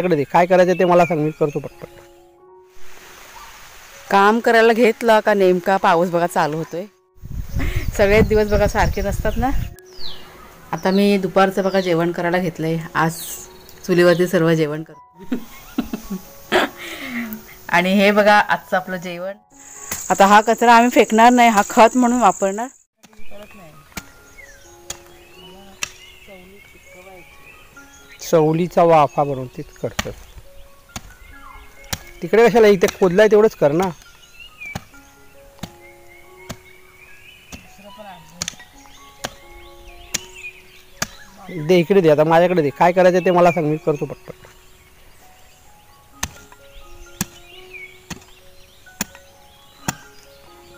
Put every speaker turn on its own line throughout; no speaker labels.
इकडे दे, काय करायचं ते मला सांग, मी करतो पटपट.
काम करायला घेतलं का नेमका पाऊस बघा चालू होतोय. सगळेच दिवस बघा सारखे नसतात ना. आता मी दुपारचं बघा जेवण करायला घेतलंय. आज चुलीवरती सर्व जेवण करतो. आणि हे बघा आजचं आपलं जेवण. आता हा कचरा आम्ही फेकणार नाही, हा खत म्हणून वापरणार.
चवलीचा वाफा बनवून तीच करतात. तिकडे कशाला, इथे खोदलाय तेवढंच कर ना. दे इकडे दे, आता माझ्याकडे दे, काय करायचं ते मला सांग, मी करतो पटपट.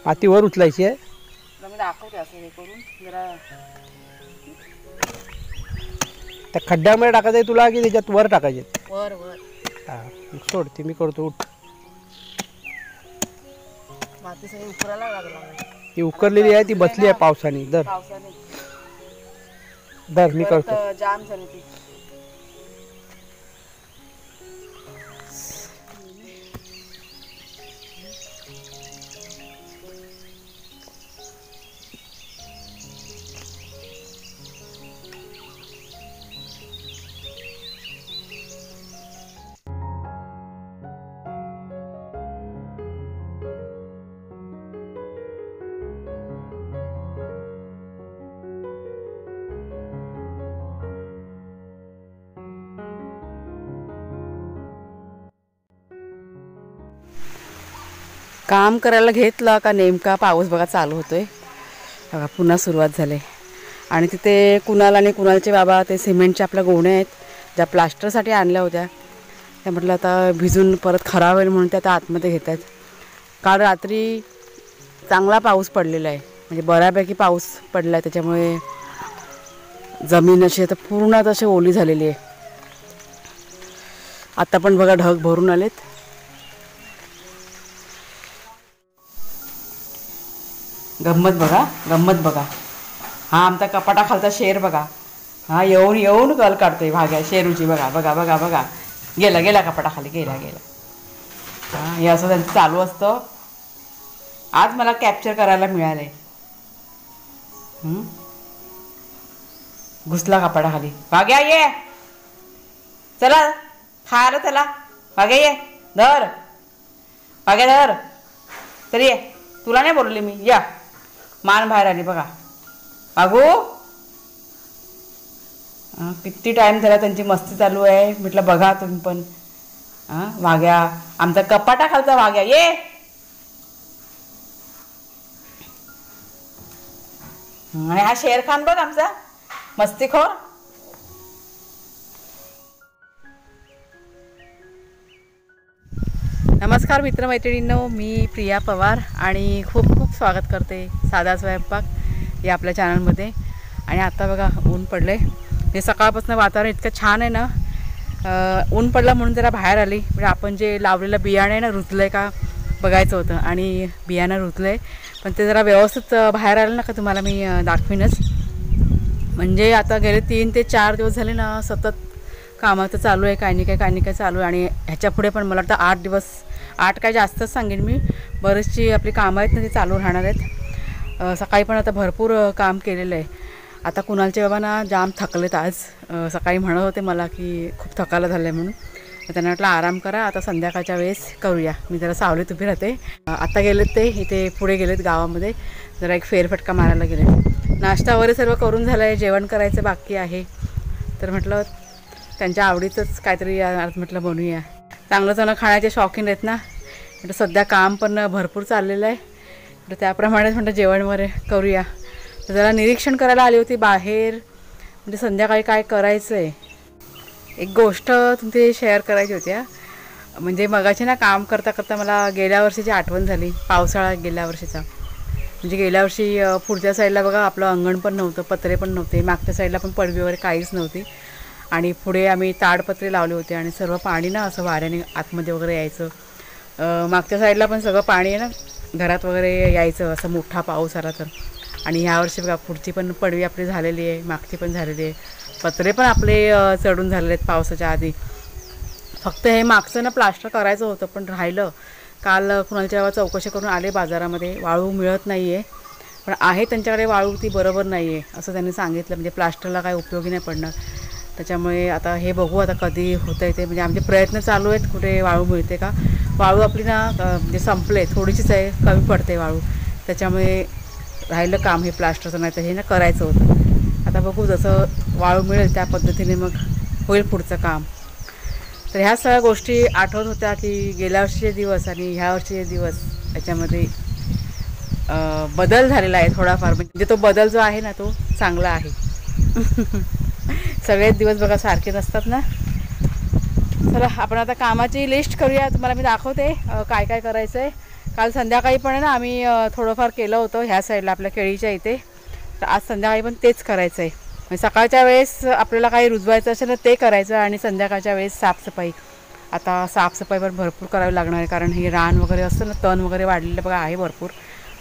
माती वर उचलायची आहे.
मी दाखवते असं हे करून जरा.
त्या खड्ड्यामध्ये टाकायचं आहे तुला की त्याच्यात वर टाकायचे?
वर वर.
हां सोड, ती मी करतो. उठ.
माती सगळी उकरायला लागला.
ती उकरलेली आहे, ती बसली आहे पावसाने. दर दर मी करतो.
जाम झाली ती. काम करायला घेतलं का नेमका पाऊस बघा चालू होतोय. बघा पुन्हा सुरुवात झाली. आणि तिथे कुणाल आणि कुणालचे बाबा ते सिमेंटच्या आपल्या गोण्या आहेत ज्या प्लास्टरसाठी आणल्या होत्या, त्या म्हटलं आता भिजून परत खराब होईल म्हणून त्या आता आतमध्ये घेत आहेत. काल रात्री चांगला पाऊस पडलेला आहे, म्हणजे बऱ्यापैकी पाऊस पडला आहे. त्याच्यामुळे जमीन अशी आता पूर्ण तशी ओली झालेली आहे. आता पण बघा ढग भरून आलेत. गंमत बघा, गंमत बघा. हा आमचा कपाटाखालचा शेर बघा, हा येऊन येऊन कल काढतोय भाग्या शेरूची. बघा बघा बघा बघा, गेला गेला कपाटाखाली, गेला गेला. हां हे असं त्यांचं चालू असतं. आज मला कॅप्चर करायला मिळालंय. घुसला कपाटाखाली. भाग्या ये, चला खायला चला. भाग्या ये, धर भाग्या धर. तरी ये, तुला नाही बोलले मी. या मान बाहेर आली बघा. बागू किती टाईम झाला त्यांची मस्ती चालू आहे. म्हटलं बघा तुम्ही पण. हां वाघ्या, आमचा कपाटा खालचा वाघ्या ये. आणि हा शेरखान बघ आमचा मस्तीखोर. नमस्कार मित्रमैत्रिणींनो, मी प्रिया पवार आणि खूप खूप स्वागत करते साधा स्वयंपाक या आपल्या चॅनलमध्ये. आणि आता बघा ऊन पडलं आहे. हे सकाळपासून वातावरण इतकं छान आहे ना. ऊन पडलं म्हणून जरा बाहेर आली. म्हणजे आपण जे लावलेलं बियाणं आहे ना, रुजलं आहे का बघायचं होतं. आणि बियाणं रुजलं आहे, पण ते जरा व्यवस्थित बाहेर आलं ना का तुम्हाला मी दाखवीनच. म्हणजे आता गेले 3 ते 4 दिवस झाले ना सतत कामाचं चालू आहे. काय नाही काय चालू आहे. आणि ह्याच्या पुढे पण मला वाटतं 8 दिवस, 8 काय जास्तच सांगेन मी. बरीचशी आपली कामं आहेत ना ती चालू राहणार आहेत. सकाळी पण आता भरपूर काम केलेलं आहे. आता कुणालचे बाबा ना जाम थकलेत आज. सकाळी म्हणत होते मला की खूप थकायला झालं आहे म्हणून. त्यांना म्हटलं आराम करा, आता संध्याकाळच्या वेळेस करूया. मी जरा सावलीत उभी राहते. आता गेलेत ते इथे पुढे गेलेत गावामध्ये, जरा एक फेरफटका मारायला गेले. नाश्ता वगैरे सर्व करून झालं आहे, जेवण करायचं बाकी आहे. तर म्हटलं त्यांच्या आवडीचंच काहीतरी आज म्हटलं बनवूया. चांगलं चांगलं खाण्याचे शौकीन आहेत ना. म्हटलं सध्या काम पण भरपूर चाललेलं आहे, तर त्याप्रमाणेच म्हटलं जेवण वगैरे करूया. तर जरा निरीक्षण करायला आली होती बाहेर, म्हणजे संध्याकाळी काय करायचं आहे. एक गोष्ट तुमची शेअर करायची होती. म्हणजे मगाशी ना काम करता करता मला गेल्या वर्षीची आठवण झाली. पावसाळा गेल्या वर्षीचा. म्हणजे गेल्या वर्षी पुढच्या साईडला बघा आपलं अंगण पण नव्हतं, पत्रे पण नव्हते. मागच्या साईडला पण पडवी वगैरे काहीच नव्हती. आणि पुढे आम्ही ताडपत्रे लावले होते आणि सर्व पाणी ना असं वाऱ्याने आतमध्ये वगैरे यायचं. मागच्या साईडला पण सगळं पाणी आहे ना घरात वगैरे यायचं असं मोठा पाऊस आला तर. आणि ह्या वर्षी बघा पुढची पण पडवी आपली झालेली आहे, मागची पण झालेली आहे. पत्रे पण आपले चढून झालेले आहेत पावसाच्या आधी. फक्त हे मागचं ना प्लास्टर करायचं होतं पण राहिलं. काल कुणालच्या चौकशी करून आले बाजारामध्ये, वाळू मिळत नाही आहे. पण आहे त्यांच्याकडे वाळू, ती बरोबर नाही आहे असं त्यांनी सांगितलं. म्हणजे प्लास्टरला काय उपयोगी नाही पडणार. त्याच्यामुळे आता हे बघू आता कधी होतं आहे ते. म्हणजे आमचे प्रयत्न चालू आहेत कुठे वाळू मिळते का. वाळू आपली ना म्हणजे संपले, थोडीशीच आहे, कमी पडते वाळू. त्याच्यामुळे राहिलं काम हे प्लास्टरचं, नाही तर हे ना करायचं होतं. आता बघू जसं वाळू मिळेल त्या पद्धतीने मग होईल पुढचं काम. तर ह्या सगळ्या गोष्टी आठवत होत्या की गेल्या वर्षीचे दिवस आणि ह्या वर्षीचे दिवस याच्यामध्ये बदल झालेला आहे थोडाफार. म्हणजे तो बदल जो आहे ना तो चांगला आहे. सगळेच दिवस बघा सारखे नसतात ना. चला आपण आता कामाची लिस्ट करूया. तुम्हाला मी दाखवते काय काय करायचं आहे. काल संध्याकाळी पण आहे ना आम्ही थोडंफार केलं होतं ह्या साईडला आपल्या केळीच्या इथे. तर आज संध्याकाळी पण तेच करायचं आहे. म्हणजे सकाळच्या वेळेस आपल्याला काही रुजवायचं असेल तर ते करायचं आणि संध्याकाळच्या वेळेस साफसफाई. आता साफसफाई पण भरपूर करावी लागणार आहे कारण हे रान वगैरे असतं ना, तण वगैरे वाढलेलं बघा आहे भरपूर.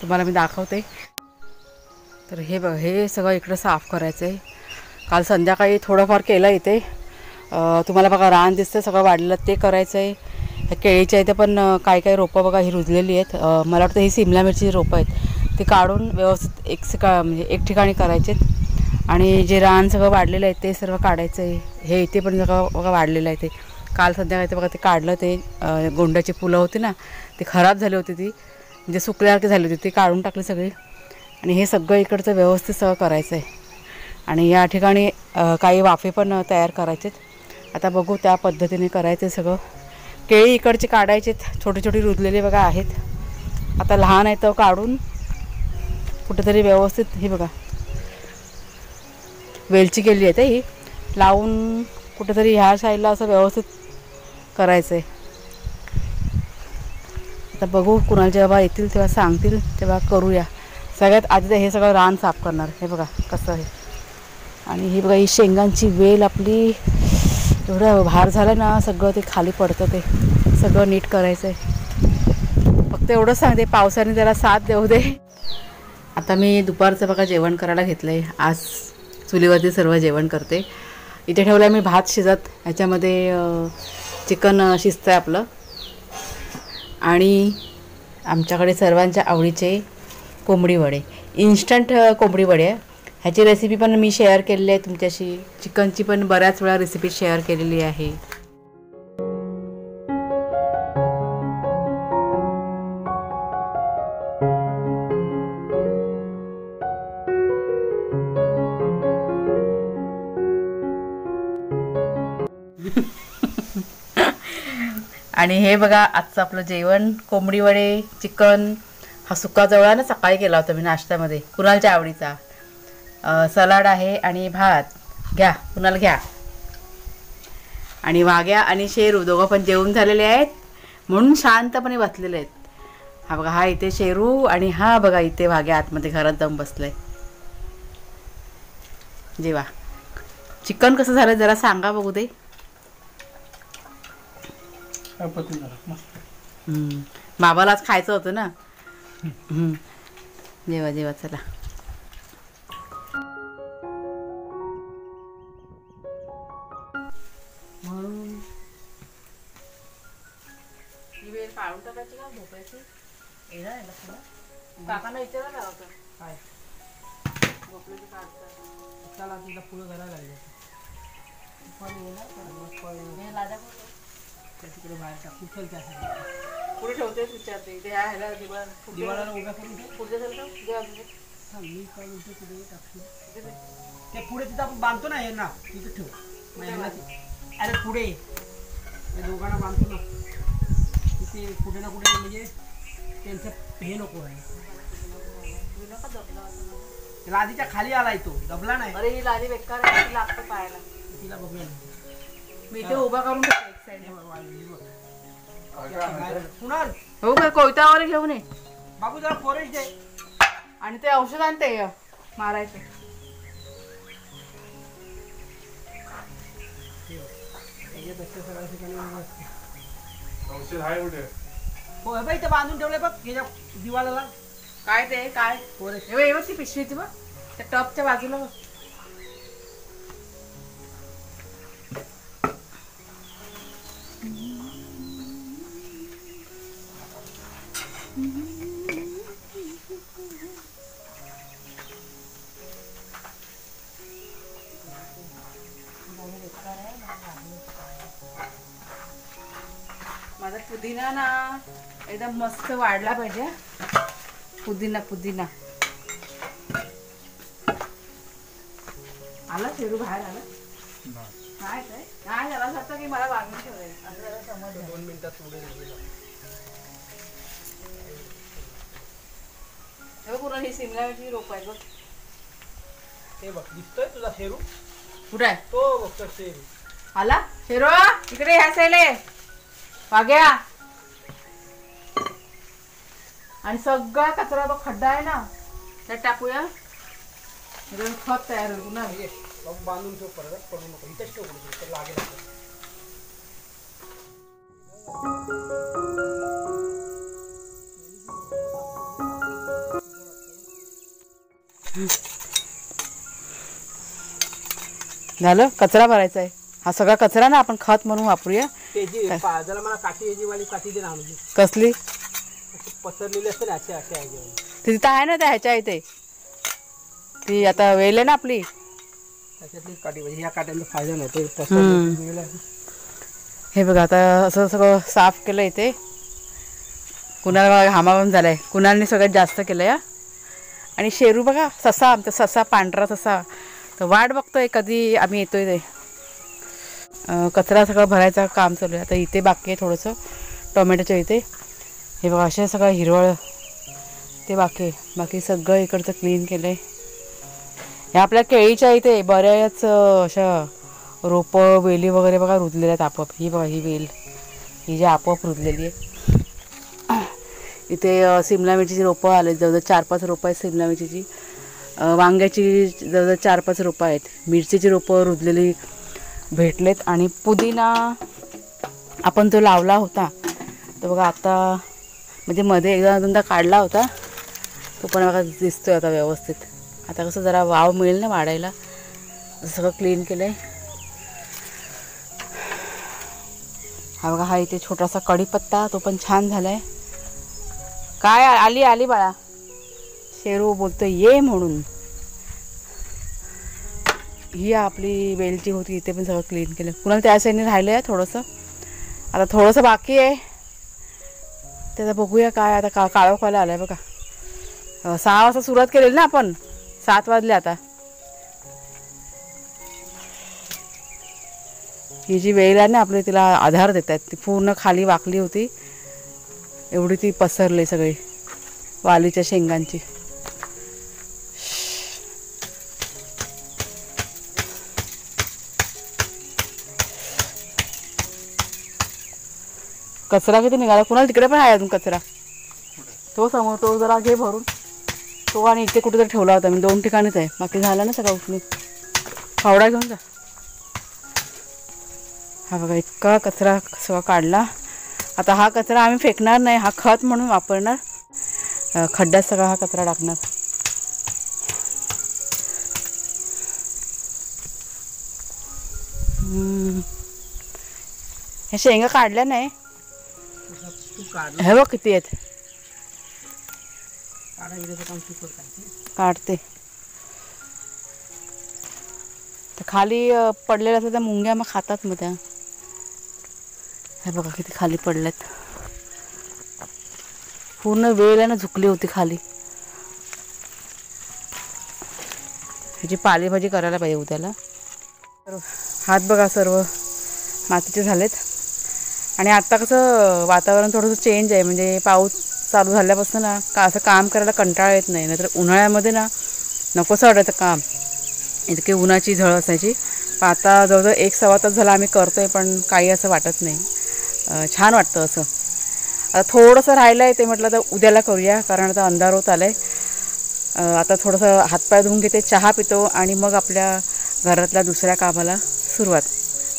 तुम्हाला मी दाखवते. तर हे बघा हे सगळं इकडं साफ करायचं आहे. काल संध्याकाळी थोडंफार केलं इथे. तुम्हाला बघा रान दिसतं सगळं वाढलेलं, ते करायचं आहे. ह्या केळीच्या इथे पण काही काही रोपं बघा ही रुजलेली आहेत. मला वाटतं ही सिमला मिरचीची रोपं आहेत. ते काढून व्यवस्थित म्हणजे एक ठिकाणी करायचे. आणि जे रान सगळं वाढलेलं आहे ते सर्व काढायचं आहे. हे इथे पण सगळं बघा वाढलेलं आहे. ते काल संध्याकाळी ते बघा ते काढलं. ते गोंड्याची फुलं होती ना, ती खराब झाली होती, ती म्हणजे सुकल्यासारखी झाली होती, ती काढून टाकली सगळी. आणि हे सगळं इकडचं व्यवस्थित सगळं करायचं आहे. आणि या ठिकाणी काही वाफे पण तयार करायचेत. आता बघू त्या पद्धतीने करायचं सगळं. केळी इकडचे काढायचे, छोटी छोटी रुजलेले बघा आहेत. आता लहान आहे तर काढून कुठेतरी व्यवस्थित हे बघा वेलची केली आहे ही लावून कुठेतरी ह्या साईडला असं व्यवस्थित करायचं आहे. आता बघू कुणाला जेव्हा येतील तेव्हा सांगतील तेव्हा करूया. सगळ्यात आधी तर हे सगळं रान साफ करणार. हे बघा कसं आहे. आणि ही बघा ही शेंगांची वेल आपली एवढं भार झालं ना, सगळं ते खाली पडतं, ते सगळं नीट करायचं आहे. फक्त एवढंच सांगते पावसाने जरा साथ देऊ दे. आता मी दुपारचं बघा जेवण करायला घेतलं आहे. आज चुलीवरती सर्व जेवण करते. इथे ठेवलं आहे मी भात शिजत. ह्याच्यामध्ये चिकन शिजतं आहे आपलं. आणि आमच्याकडे सर्वांच्या आवडीचे कोंबडी वडे, इन्स्टंट कोंबडी वडे आहे. ह्याची रेसिपी पण मी शेअर केलेली आहे तुमच्याशी. चिकनची पण बऱ्याच वेळा रेसिपी शेअर केलेली आहे. आणि हे बघा आजचं आपलं जेवण कोंबडी वडे, चिकन. हा सुका जवळा ना सकाळी केला होता मी नाश्त्यामध्ये कुणालच्या आवडीचा. सलाड आहे आणि भात. घ्या कुणाला घ्या. आणि वाघ्या आणि शेरू दोघं पण जेवून झालेले आहेत म्हणून शांतपणे बसलेले आहेत. हा बघा हा इथे शेरू आणि हा बघा इथे वाघ्या आतमध्ये घरात जाऊन बसलाय. जेवा. चिकन कसं झालं जरा सांगा बघू दे. बाबाला आज खायचं होतं ना. जेवा जेवा चला. काढून टाकायची का भोपळ्याची? येणार आहे ना काकांना विचारायला होतं काय भोपळ्याची काढतात.
चला तिला पुढं करायला लागेल. तिकडे बाहेर टाकू चल त्यासाठी
पुढे ठेवतेच विचारते ते ह्याला
दिवाळाला उभ्या करून
पुढे झालं का
मी काय म्हणतो पुढे टाकलं ते पुढे तिथं आपण बांधतो ना यांना तिथं ठेव. अरे पुढे या दोघांना बांधतो ना तिथे कुठे ना कुठे म्हणजे त्यांचं हे नको आहे. लादीच्या खाली आलाय तो दबला नाही.
अरे ही लादी बेकार आहे लागतं पाहायला.
तिला बघूया
मी ते उभा करून एक साईड
हो
का कोयतावर घेऊन ये
बाबू जरा फॉरेस्ट दे
आणि ते औषध आणते मारायचं.
औषध आहे कुठे?
हो बाई ते बांधून ठेवलंय बघ ह्याच्या दिवाळाला.
काय ते काय ती पिशवी ती बघ त्या टपच्या बाजूला बघ. माझा पुदिना ना एकदम मस्त वाढला पाहिजे. पुदिना पुदिना आला शेरू बाहेर आला काय काय नाही झाला असं की मला वागून ठेवलंय असं जरा समज
2 मिनिटात पुढे गेला.
हे पूर्ण ही सिमलाची रोप आहे बघ.
हे बघ दिसतोय तुझा शेरू
कुठे आहे
तो बघतो शेरू
आला शेरू इकडे ह्या साईडला वाग्या. आणि सगळा कचरा तो खड्डा आहे ना त्यात टाकूया खत तयार होईल पुन्हा.
मग बांधून ठेव परत पडू नको इथेच ठेव तर लागेल.
झालं कचरा भरायचा आहे. हा सगळा कचरा ना आपण खत म्हणून वापरूया.
त्याची जरा मला काठी याची वाली काठी दे ना म्हणजे
कसली
पसरलेली असते ना अशा अशा आहे.
तिथं आहे ना त्या ह्याच्या इथे ती आता वेल आहे ना आपली
त्याच्यातली काठी म्हणजे ह्या काट्यांचा फायदा नाही ते पसरलेलं आहे.
हे बघा आता असं सगळं साफ केलं इथे. कुणाला हामावून झालाय कुणालने सगळ्यात जास्त केलं या. आणि शेरू बघा ससा आमचा ससा पांढरा ससा तर वाट बघतोय कधी आम्ही येतोय ते. कचरा सगळं भरायचं काम चालू आहे आता. इथे बाकी आहे थोडंसं टोमॅटोच्या इथे. हे बघा अशा सगळं हिरवळ ते बाकी सगळं इकडचं क्लीन केलं आहे. ह्या आपल्या केळीच्या इथे बऱ्याच अशा रोपं वेली वगैरे बघा रुजलेल्या आहेत आपोआप. ही बघा ही वेल ही जी आपोआप रुजलेली आहे. इथे सिमला मिरचीची रोपं आले जवळजवळ 4-5 रोपं आहेत सिमला मिरचीची. वांग्याची जवळजवळ 4-5 रोपं आहेत. मिरचीची रोपं रुजलेली भेटलेत. आणि पुदिना आपण तो लावला होता तो बघा आता म्हणजे मध्ये एकदा दोनदा काढला होता तो पण बघा दिसतोय आता व्यवस्थित. आता कसं जरा वाव मिळेल ना वाढायला सगळं क्लीन केलं आहे. हा बघा हा इथे छोटासा कढीपत्ता तो पण छान झाला आहे. काय आली बाळा शेरू बोलतो ये म्हणून. ही आपली वेलची होती इथे पण सगळं क्लीन केलं. कुणाला त्या साईडने राहिलं आहे थोडंसं. आता थोडंसं बाकी आहे त्याचा बघूया काय. आता काळं आलं आहे बघा. 6 वाजता सुरुवात केलेली ना आपण 7 वाजले आता. ही जी वेल आहे ना आपली तिला आधार देत आहेत. ती पूर्ण खाली वाकली होती एवढी ती पसरली सगळी वालीच्या शेंगांची. कचरा किती निघाला. कुणाला तिकडे पण आहे अजून कचरा. तो समोर तो जरा घे भरून. तो आणि इथे कुठेतरी ठेवला होता मी 2 ठिकाणीच आहे. बाकी झालं ना सगळं उचलून. फावडा घेऊन जा. हा बघा इतका कचरा सगळा काढला. आता हा कचरा आम्ही फेकणार नाही हा खत म्हणून वापरणार. खड्ड्यात सगळा हा कचरा टाकणार. ह्या शेंगा काढल्या नाही. हे बघ किती आहेत. काढते तर खाली पडलेल्या असतात त्या मुंग्या मग खातात मग त्या. हे बघा किती खाली पडल्यात. पूर्ण वेल आहे ना झुकली होती खाली. ह्याची पालेभाजी करायला पाहिजे उद्याला. हात बघा सर्व मातीचे झालेत. आणि आता कसं वातावरण थोडंसं चेंज आहे म्हणजे पाऊस चालू झाल्यापासून ना असं काम करायला कंटाळा येत नाही. नाहीतर उन्हाळ्यामध्ये ना नकोसं वाटायचं काम. इतकी उन्हाची झळ असायची. पण आता जवळजवळ 1-1.25 तास झाला आम्ही करतोय पण काही असं वाटत नाही. छान वाटतं असं. आता थोडंसं राहिलं आहे ते म्हटलं तर उद्याला करूया कारण आता अंधार होत आलं आहे. आता थोडंसं हातपाय धुवून घेते चहा पितो आणि मग आपल्या घरातल्या दुसऱ्या कामाला सुरुवात.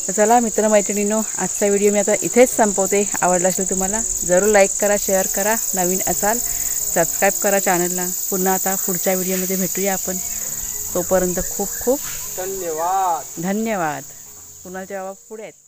तर चला मित्रमैत्रिणींनो आजचा व्हिडिओ मी आता इथेच संपवते. आवडला असेल तुम्हाला जरूर लाईक करा शेअर करा. नवीन असाल सबस्क्राईब करा चॅनलला. पुन्हा आता पुढच्या व्हिडिओमध्ये भेटूया आपण. तोपर्यंत खूप खूप
धन्यवाद.
पुन्हा तेव्हा पुढे आहेत.